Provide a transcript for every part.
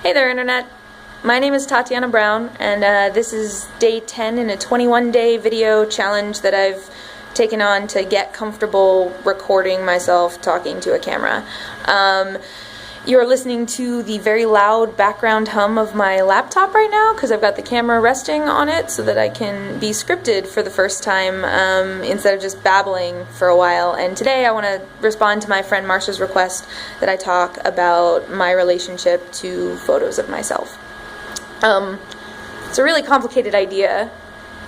Hey there, Internet. My name is Tatyana Brown, and this is day 10 in a 21-day video challenge that I've taken on to get comfortable recording myself talking to a camera. You're listening to the very loud background hum of my laptop right now because I've got the camera resting on it so that I can be scripted for the first time instead of just babbling for a while. And today I want to respond to my friend Marcia's request that I talk about my relationship to photos of myself. It's a really complicated idea.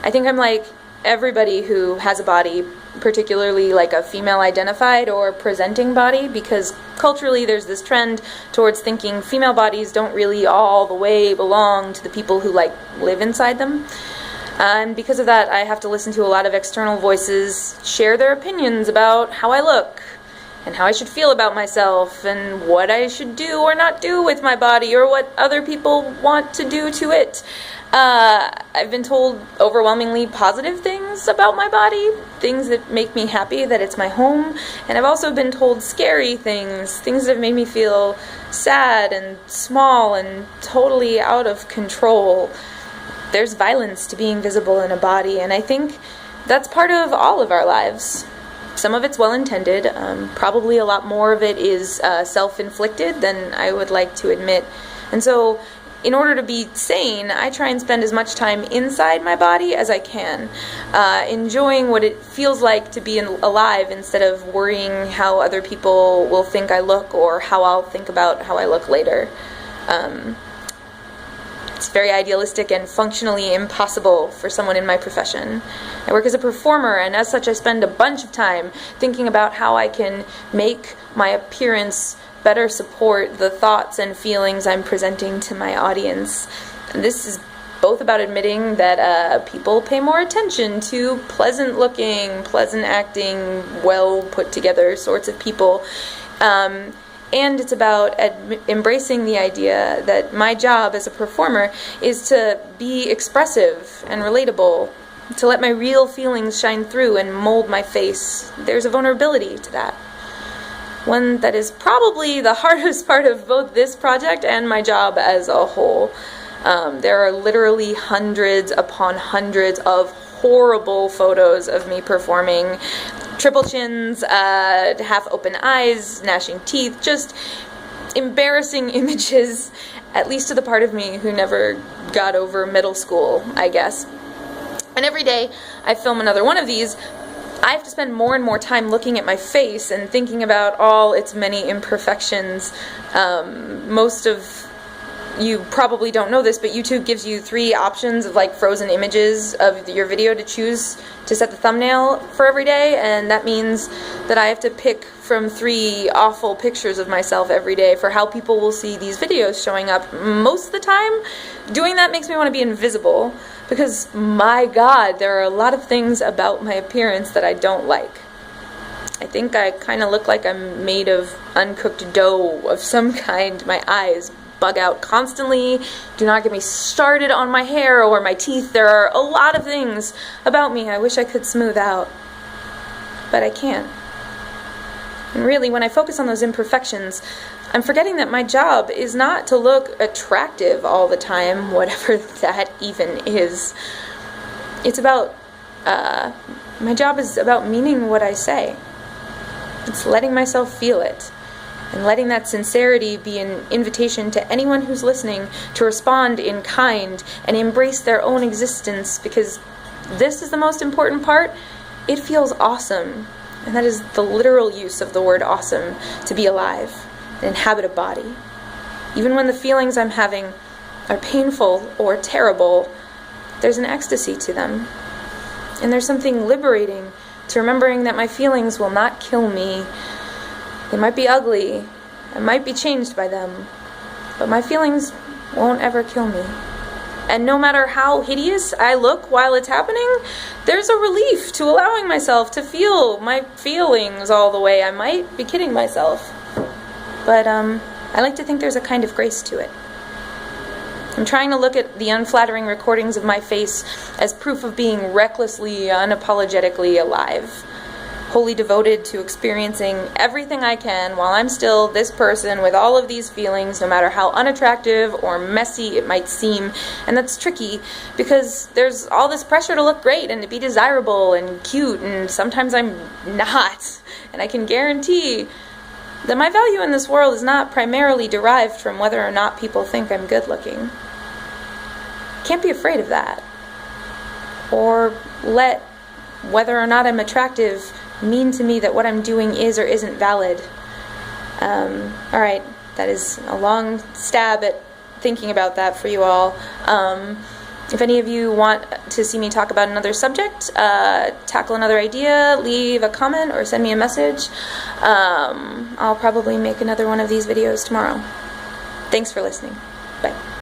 I think I'm like everybody who has a body, particularly like a female identified or presenting body, because culturally there's this trend towards thinking female bodies don't really all the way belong to the people who like live inside them. And because of that, I have to listen to a lot of external voices share their opinions about how I look and how I should feel about myself and what I should do or not do with my body or what other people want to do to it. I've been told overwhelmingly positive things about my body, things that make me happy that it's my home, and I've also been told scary things that have made me feel sad and small and totally out of control. There's violence to being visible in a body, and I think that's part of all of our lives. Some of it's well-intended, probably a lot more of it is self-inflicted than I would like to admit, and so in order to be sane, I try and spend as much time inside my body as I can, enjoying what it feels like to be alive instead of worrying how other people will think I look or how I'll think about how I look later. It's very idealistic and functionally impossible for someone in my profession. I work as a performer, and as such I spend a bunch of time thinking about how I can make my appearance better support the thoughts and feelings I'm presenting to my audience. And this is both about admitting that people pay more attention to pleasant looking, pleasant acting, well put together sorts of people, and it's about embracing the idea that my job as a performer is to be expressive and relatable, to let my real feelings shine through and mold my face. There's a vulnerability to that. One that is probably the hardest part of both this project and my job as a whole. There are literally hundreds upon hundreds of horrible photos of me performing. Triple chins, half open eyes, gnashing teeth, just embarrassing images, at least to the part of me who never got over middle school, I guess. And every day I film another one of these, I have to spend more and more time looking at my face and thinking about all its many imperfections. Most of you probably don't know this, but YouTube gives you 3 options of like frozen images of your video to choose to set the thumbnail for every day, and that means that I have to pick from 3 awful pictures of myself every day for how people will see these videos showing up. Most of the time, doing that makes me want to be invisible, because my God, there are a lot of things about my appearance that I don't like. I think I kind of look like I'm made of uncooked dough of some kind. My eyes bug out constantly. Do not get me started on my hair or my teeth. There are a lot of things about me I wish I could smooth out, but I can't. And really, when I focus on those imperfections, I'm forgetting that my job is not to look attractive all the time, whatever that even is. It's about, my job is about meaning what I say. It's letting myself feel it, and letting that sincerity be an invitation to anyone who's listening to respond in kind and embrace their own existence, because this is the most important part. It feels awesome, and that is the literal use of the word awesome, to be alive and inhabit a body. Even when the feelings I'm having are painful or terrible, there's an ecstasy to them. And there's something liberating to remembering that my feelings will not kill me. They might be ugly, I might be changed by them, but my feelings won't ever kill me. And no matter how hideous I look while it's happening, there's a relief to allowing myself to feel my feelings all the way. I might be kidding myself, but I like to think there's a kind of grace to it. I'm trying to look at the unflattering recordings of my face as proof of being recklessly, unapologetically alive. wholly devoted to experiencing everything I can while I'm still this person with all of these feelings, no matter how unattractive or messy it might seem. And that's tricky because there's all this pressure to look great and to be desirable and cute, and sometimes I'm not. And I can guarantee that my value in this world is not primarily derived from whether or not people think I'm good looking. Can't be afraid of that. Or let whether or not I'm attractive mean to me that what I'm doing is or isn't valid. Alright, that is a long stab at thinking about that for you all. If any of you want to see me talk about another subject, tackle another idea, leave a comment or send me a message. I'll probably make another one of these videos tomorrow. Thanks for listening. Bye.